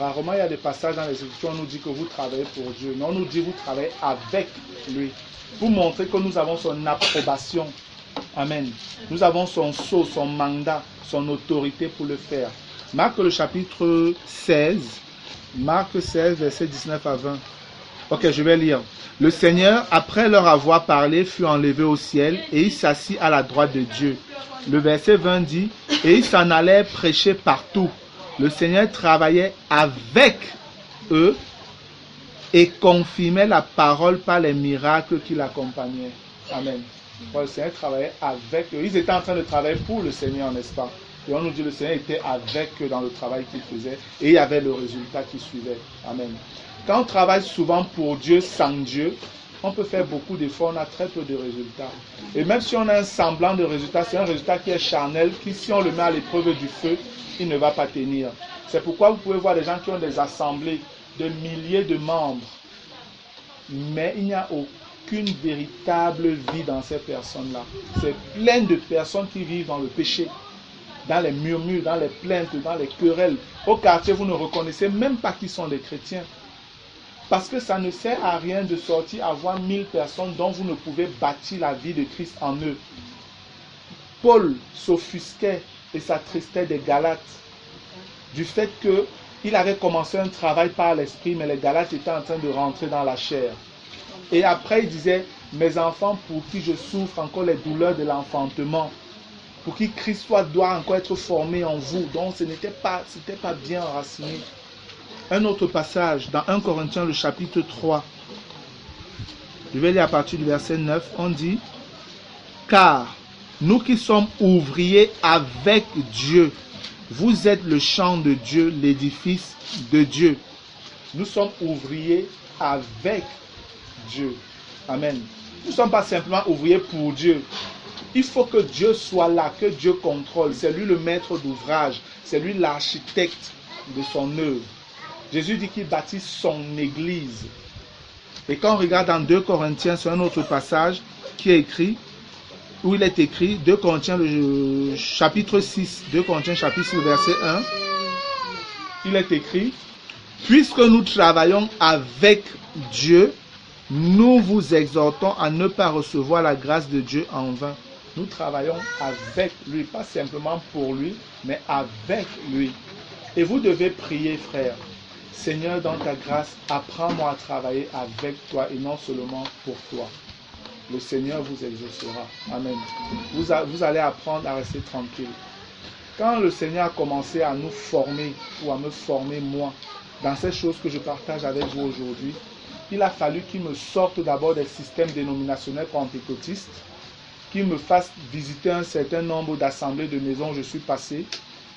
Rarement il y a des passages dans les Écritures où on nous dit que vous travaillez pour Dieu. Mais on nous dit que vous travaillez avec lui. Pour montrer que nous avons son approbation. Amen. Nous avons son sceau, son mandat, son autorité pour le faire. Marc le chapitre 16. Marc 16, verset 19 à 20. Ok, je vais lire. Le Seigneur, après leur avoir parlé, fut enlevé au ciel et il s'assit à la droite de Dieu. Le verset 20 dit, et il s'en allait prêcher partout. Le Seigneur travaillait avec eux et confirmait la parole par les miracles qui l'accompagnaient. Amen. Le Seigneur travaillait avec eux. Ils étaient en train de travailler pour le Seigneur, n'est-ce pas? Et on nous dit que le Seigneur était avec eux dans le travail qu'ils faisaient et il y avait le résultat qui suivait. Amen. Quand on travaille souvent pour Dieu, sans Dieu, on peut faire beaucoup d'efforts, on a très peu de résultats. Et même si on a un semblant de résultat, c'est un résultat qui est charnel, qui si on le met à l'épreuve du feu, il ne va pas tenir. C'est pourquoi vous pouvez voir des gens qui ont des assemblées de milliers de membres, mais il n'y a aucune véritable vie dans ces personnes-là. C'est plein de personnes qui vivent dans le péché, dans les murmures, dans les plaintes, dans les querelles. Au quartier, vous ne reconnaissez même pas qui sont les chrétiens. Parce que ça ne sert à rien de sortir à voir 1000 personnes dont vous ne pouvez bâtir la vie de Christ en eux. Paul s'offusquait et s'attristait des Galates du fait qu'il avait commencé un travail par l'esprit, mais les Galates étaient en train de rentrer dans la chair. Et après, il disait, mes enfants pour qui je souffre encore les douleurs de l'enfantement, pour qui Christ doit encore être formé en vous. Donc, ce n'était pas bien enraciné. Un autre passage, dans 1 Corinthiens, le chapitre 3. Je vais lire à partir du verset 9. On dit, car nous qui sommes ouvriers avec Dieu, vous êtes le champ de Dieu, l'édifice de Dieu. Nous sommes ouvriers avec Dieu. Amen. Nous ne sommes pas simplement ouvriers pour Dieu. Il faut que Dieu soit là, que Dieu contrôle. C'est lui le maître d'ouvrage. C'est lui l'architecte de son œuvre. Jésus dit qu'il bâtit son église. Et quand on regarde dans 2 Corinthiens, c'est un autre passage qui est écrit, où il est écrit, 2 Corinthiens, le chapitre 6, 2 Corinthiens, chapitre 6, verset 1, il est écrit, puisque nous travaillons avec Dieu, nous vous exhortons à ne pas recevoir la grâce de Dieu en vain. Nous travaillons avec lui, pas simplement pour lui, mais avec lui. Et vous devez prier, frère. Seigneur, dans ta grâce, apprends-moi à travailler avec toi et non seulement pour toi. Le Seigneur vous exaucera. Amen. Vous allez apprendre à rester tranquille. Quand le Seigneur a commencé à nous former, ou à me former moi, dans ces choses que je partage avec vous aujourd'hui, il a fallu qu'il me sorte d'abord des systèmes dénominationnels pentecôtistes, qu'il me fasse visiter un certain nombre d'assemblées de maisons où je suis passé,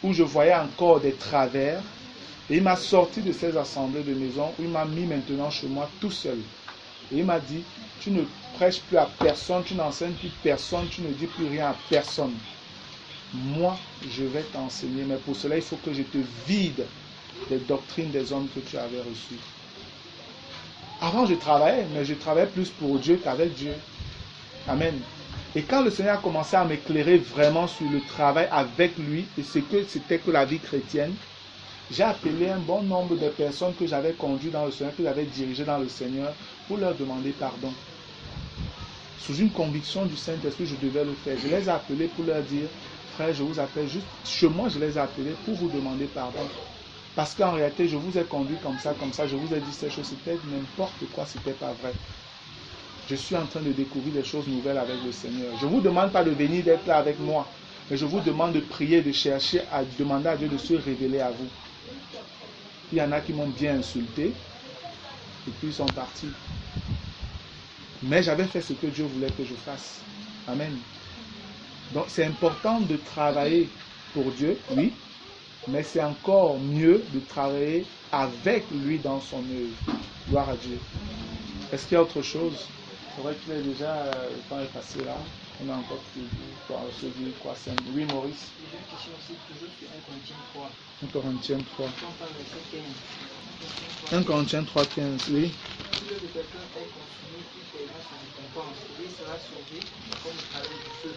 où je voyais encore des travers. Et il m'a sorti de ces assemblées de maisons où il m'a mis maintenant chez moi tout seul. Et il m'a dit, tu ne prêches plus à personne, tu n'enseignes plus personne, tu ne dis plus rien à personne. Moi, je vais t'enseigner, mais pour cela, il faut que je te vide des doctrines des hommes que tu avais reçues. Avant, je travaillais, mais je travaillais plus pour Dieu qu'avec Dieu. Amen. Et quand le Seigneur a commencé à m'éclairer vraiment sur le travail avec lui et ce que c'était que la vie chrétienne, j'ai appelé un bon nombre de personnes que j'avais conduites dans le Seigneur, que j'avais dirigées dans le Seigneur, pour leur demander pardon. Sous une conviction du Saint-Esprit, je devais le faire. Je les ai appelés pour leur dire, frère, je vous appelle juste, chez moi je les ai appelés pour vous demander pardon. Parce qu'en réalité, je vous ai conduit comme ça, je vous ai dit ces choses, c'était n'importe quoi, c'était pas vrai. Je suis en train de découvrir des choses nouvelles avec le Seigneur. Je ne vous demande pas de venir d'être là avec moi, mais je vous demande de prier, de chercher, à demander à Dieu de se révéler à vous. Il y en a qui m'ont bien insulté, et puis ils sont partis. Mais j'avais fait ce que Dieu voulait que je fasse. Amen. Donc c'est important de travailler pour Dieu, oui, mais c'est encore mieux de travailler avec lui dans son œuvre. Gloire à Dieu. Est-ce qu'il y a autre chose? C'est vrai qu'il est déjà, le temps est passé là. On a encore plus de quoi, oui, Maurice. J'ai une question aussi, toujours sur 1 Corinthiens 3. 1 Corinthiens 3. 1 1 Corinthiens 3, 15, oui. Si le de quelqu'un est consumé, il paiera sa récompense. Et il sera sauvé comme le travail du feu.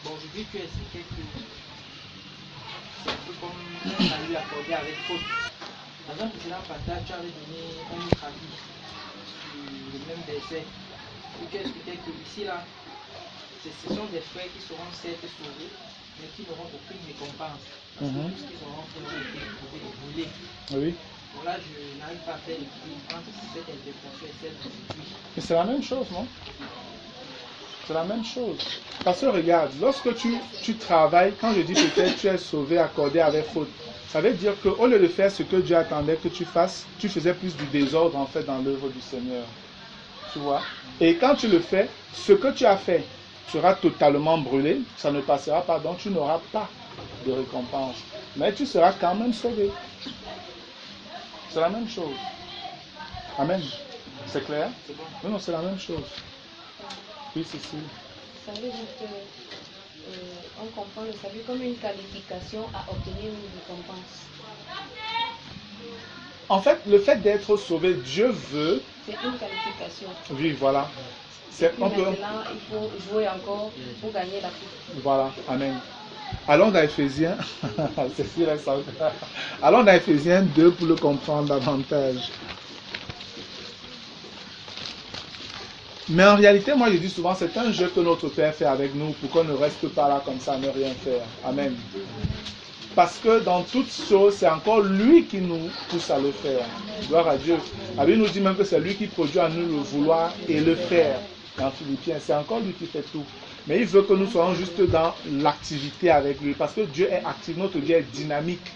Bon, je dis que tu expliquais que c'est un peu comme un salut accordé avec faute. Dans un précédent partage, tu avais donné un autre avis sur le même verset. Et tu expliquais que ici, là, ce sont des frères qui seront certes sauvés, mais qui n'auront aucune récompense. Parce que tout ce qu'ils auront fait, ils ont été brûlés. Oui. Bon, là, je n'arrive pas à faire l'équilibre entre cette interprétation et celle d'aujourd'hui. Mais c'est la même chose, non? C'est la même chose. Parce que regarde, lorsque tu travailles, quand je dis peut-être tu es sauvé, accordé avec faute, ça veut dire qu'au lieu de faire ce que Dieu attendait que tu fasses, tu faisais plus du désordre en fait dans l'œuvre du Seigneur. Tu vois? Et quand tu le fais, ce que tu as fait sera totalement brûlé, ça ne passera pas, donc tu n'auras pas de récompense. Mais tu seras quand même sauvé. C'est la même chose. Amen. C'est clair? Non, c'est la même chose. Oui, Cécile. Ça veut dire qu'on comprend le salut comme une qualification à obtenir une récompense. En fait, le fait d'être sauvé, Dieu veut c'est une qualification. Oui, voilà. Et puis maintenant, il faut jouer encore pour gagner la coupe. Voilà, amen. Allons dans Éphésiens. C'est sûr, allons dans Éphésiens 2 pour le comprendre davantage. Mais en réalité, moi je dis souvent, c'est un jeu que notre Père fait avec nous pour qu'on ne reste pas là comme ça, ne rien faire. Amen. Parce que dans toutes choses, c'est encore lui qui nous pousse à le faire. Gloire à Dieu. La Bible nous dit même que c'est lui qui produit en nous le vouloir et le faire. Dans Philippiens, c'est encore lui qui fait tout. Mais il veut que nous soyons juste dans l'activité avec lui. Parce que Dieu est actif, notre Dieu est dynamique.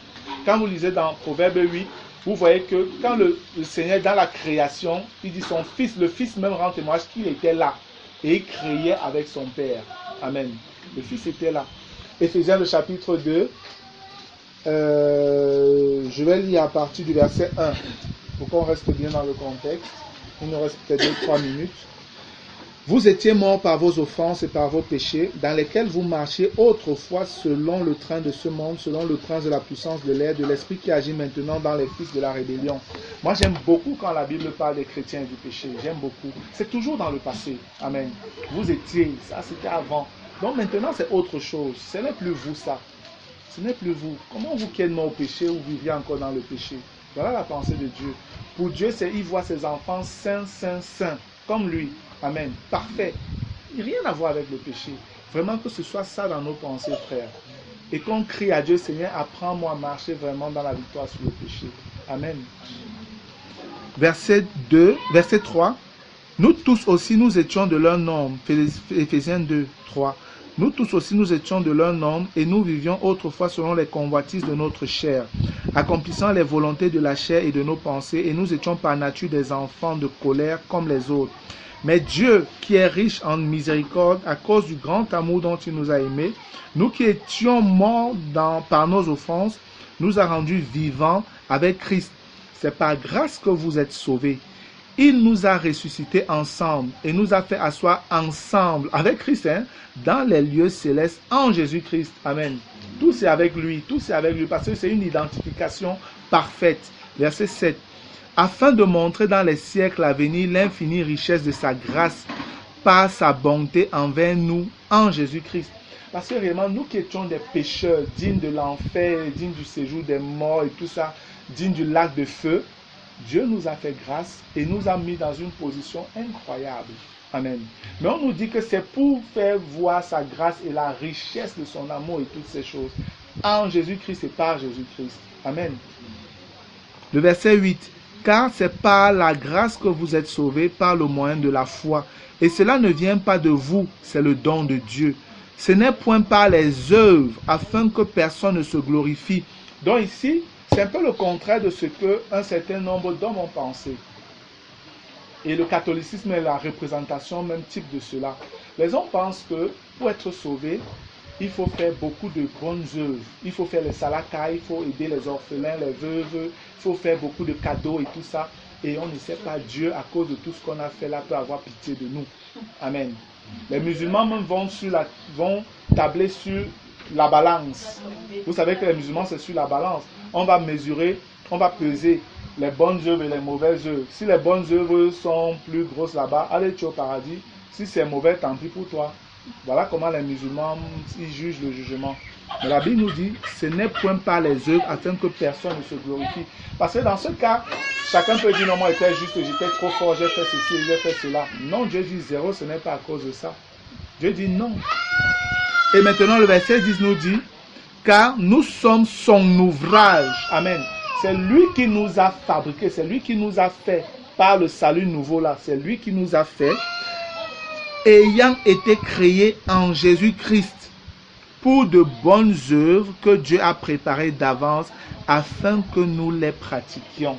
Quand vous lisez dans Proverbe 8, vous voyez que quand le Seigneur, dans la création, il dit son fils, le fils même rend témoignage qu'il était là. Et il créait avec son Père. Amen. Le fils était là. Éphésiens le chapitre 2. Je vais lire à partir du verset 1 pour qu'on reste bien dans le contexte. Il nous reste peut-être 2-3 minutes. Vous étiez morts par vos offenses et par vos péchés, dans lesquels vous marchiez autrefois selon le train de ce monde, selon le prince de la puissance de l'air, de l'esprit qui agit maintenant dans les fils de la rébellion. Moi j'aime beaucoup quand la Bible parle des chrétiens et du péché. J'aime beaucoup. C'est toujours dans le passé. Amen. Vous étiez, ça c'était avant. Donc maintenant c'est autre chose. Ce n'est plus vous ça. Ce n'est plus vous. Comment vous qui êtes mort au péché ou viviez encore dans le péché? Voilà la pensée de Dieu. Pour Dieu, c'est il voit ses enfants saints, saints, saints, comme lui. Amen. Parfait. Rien à voir avec le péché. Vraiment que ce soit ça dans nos pensées, frères. Et qu'on crie à Dieu, Seigneur, apprends-moi à marcher vraiment dans la victoire sur le péché. Amen. Verset 3. Nous tous aussi, nous étions de leur nombre. Éphésiens 2, 3. Nous tous aussi, nous étions de leur nombre et nous vivions autrefois selon les convoitises de notre chair, accomplissant les volontés de la chair et de nos pensées, et nous étions par nature des enfants de colère comme les autres. Mais Dieu, qui est riche en miséricorde, à cause du grand amour dont il nous a aimés, nous qui étions morts par nos offenses, nous a rendus vivants avec Christ. C'est par grâce que vous êtes sauvés. Il nous a ressuscités ensemble et nous a fait asseoir ensemble avec Christ dans les lieux célestes en Jésus-Christ. Amen. Tout c'est avec lui, parce que c'est une identification parfaite. Verset 7. Afin de montrer dans les siècles à venir l'infinie richesse de sa grâce par sa bonté envers nous en Jésus-Christ. Parce que réellement, nous qui étions des pécheurs, dignes de l'enfer, dignes du séjour des morts et tout ça, dignes du lac de feu, Dieu nous a fait grâce et nous a mis dans une position incroyable. Amen. Mais on nous dit que c'est pour faire voir sa grâce et la richesse de son amour et toutes ces choses en Jésus-Christ et par Jésus-Christ. Amen. Le verset 8. Car c'est par la grâce que vous êtes sauvés par le moyen de la foi. Et cela ne vient pas de vous, c'est le don de Dieu. Ce n'est point par les œuvres, afin que personne ne se glorifie. Donc ici, c'est un peu le contraire de ce qu'un certain nombre d'hommes ont pensé. Et le catholicisme est la représentation même type de cela. Les hommes pensent que pour être sauvé, il faut faire beaucoup de bonnes œuvres. Il faut faire les salakas, il faut aider les orphelins, les veuves, il faut faire beaucoup de cadeaux et tout ça. Et on ne sait pas, Dieu, à cause de tout ce qu'on a fait là, peut avoir pitié de nous. Amen. Les musulmans même vont tabler sur la balance. Vous savez que les musulmans, c'est sur la balance. On va mesurer, on va peser les bonnes œuvres et les mauvaises œuvres. Si les bonnes œuvres sont plus grosses là-bas, allez, tu es au paradis. Si c'est mauvais, tant pis pour toi. Voilà comment les musulmans ils jugent le jugement. Mais la Bible nous dit, ce n'est point par les œuvres afin que personne ne se glorifie. Parce que dans ce cas, chacun peut dire, non, moi j'étais juste, j'étais trop fort, j'ai fait ceci, j'ai fait cela. Non, Dieu dit zéro, ce n'est pas à cause de ça. Dieu dit non. Et maintenant le verset 10 nous dit, car nous sommes son ouvrage. Amen. C'est lui qui nous a fabriqués, c'est lui qui nous a fait par le salut nouveau là. C'est lui qui nous a fait, ayant été créés en Jésus-Christ pour de bonnes œuvres que Dieu a préparées d'avance afin que nous les pratiquions.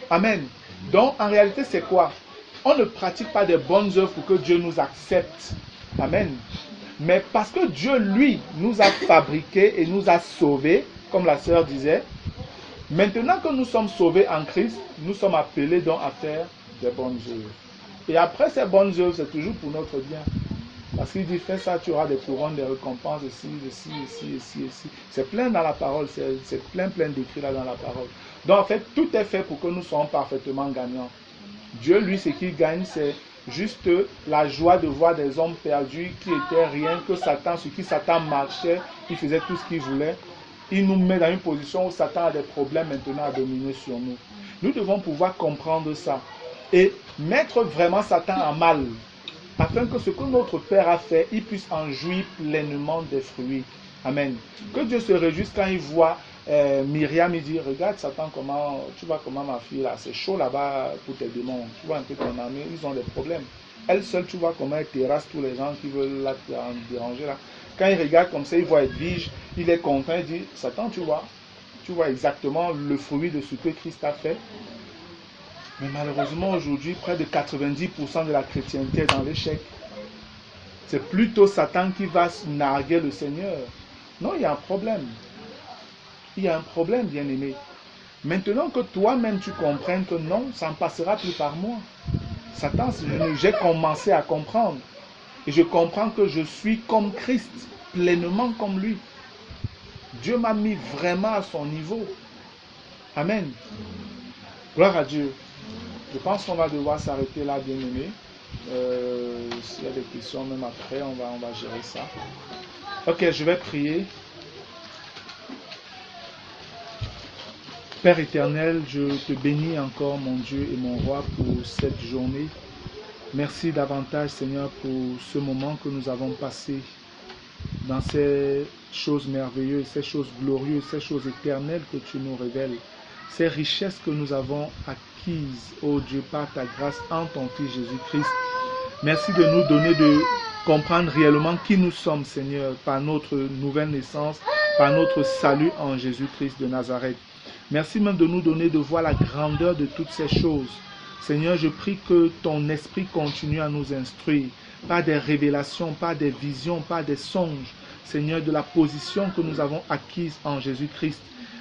Amen. Donc en réalité c'est quoi? On ne pratique pas des bonnes œuvres pour que Dieu nous accepte. Amen. Mais parce que Dieu, lui, nous a fabriqués et nous a sauvés, comme la sœur disait, maintenant que nous sommes sauvés en Christ, nous sommes appelés donc à faire des bonnes œuvres. Et après ces bonnes œuvres, c'est toujours pour notre bien. Parce qu'il dit, fais ça, tu auras des couronnes, des récompenses, ici. C'est plein dans la parole, c'est plein d'écrits là dans la parole. Donc en fait, tout est fait pour que nous soyons parfaitement gagnants. Dieu, lui, ce qu'il gagne, c'est juste la joie de voir des hommes perdus qui étaient rien que Satan, sur qui Satan marchait, il faisait tout ce qu'il voulait. Il nous met dans une position où Satan a des problèmes maintenant à dominer sur nous. Nous devons pouvoir comprendre ça et mettre vraiment Satan en mal, afin que ce que notre Père a fait, il puisse en jouir pleinement des fruits. Amen. Que Dieu se réjouisse quand il voit Myriam, il dit, regarde Satan, tu vois comment ma fille là, c'est chaud là-bas pour tes démons. Tu vois un peu ton armée, ils ont des problèmes. Elle seule, tu vois comment elle terrasse tous les gens qui veulent la déranger là. Quand il regarde comme ça, il voit Edwige, il est content, il dit, Satan, tu vois exactement le fruit de ce que Christ a fait. Mais malheureusement, aujourd'hui, près de 90% de la chrétienté est dans l'échec. C'est plutôt Satan qui va narguer le Seigneur. Non, il y a un problème. Il y a un problème, bien-aimé. Maintenant que toi-même tu comprennes que non, ça ne passera plus par moi. Satan, j'ai commencé à comprendre. Et je comprends que je suis comme Christ, pleinement comme lui. Dieu m'a mis vraiment à son niveau. Amen. Gloire à Dieu. Je pense qu'on va devoir s'arrêter là, bien-aimé. S'il y a des questions, même après, on va gérer ça. Ok, je vais prier. Père éternel, je te bénis encore, mon Dieu et mon roi, pour cette journée. Merci davantage, Seigneur, pour ce moment que nous avons passé dans ces choses merveilleuses, ces choses glorieuses, ces choses éternelles que tu nous révèles, ces richesses que nous avons acquises, ô Dieu, par ta grâce en ton Fils Jésus-Christ. Merci de nous donner de comprendre réellement qui nous sommes, Seigneur, par notre nouvelle naissance, par notre salut en Jésus-Christ de Nazareth. Merci même de nous donner de voir la grandeur de toutes ces choses. Seigneur, je prie que ton esprit continue à nous instruire, par des révélations, par des visions, par des songes, Seigneur, de la position que nous avons acquise en Jésus-Christ.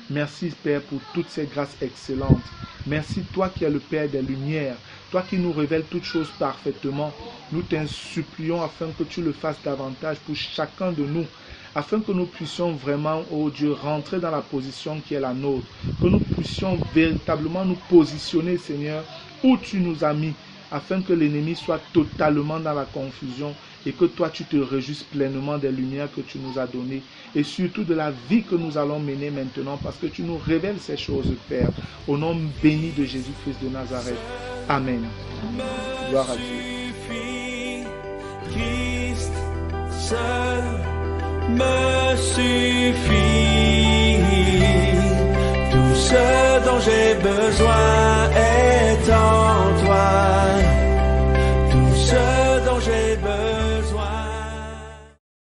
Merci, Père, pour toutes ces grâces excellentes. Merci, toi qui es le Père des Lumières, toi qui nous révèles toutes choses parfaitement. Nous t'en supplions afin que tu le fasses davantage pour chacun de nous, afin que nous puissions vraiment, oh Dieu, rentrer dans la position qui est la nôtre, que nous puissions véritablement nous positionner, Seigneur, où tu nous as mis, afin que l'ennemi soit totalement dans la confusion et que toi tu te réjouisses pleinement des lumières que tu nous as données et surtout de la vie que nous allons mener maintenant parce que tu nous révèles ces choses, Père, au nom béni de Jésus-Christ de Nazareth. Amen. Gloire à Dieu. Christ seul me suffit. Tout ce dont j'ai besoin est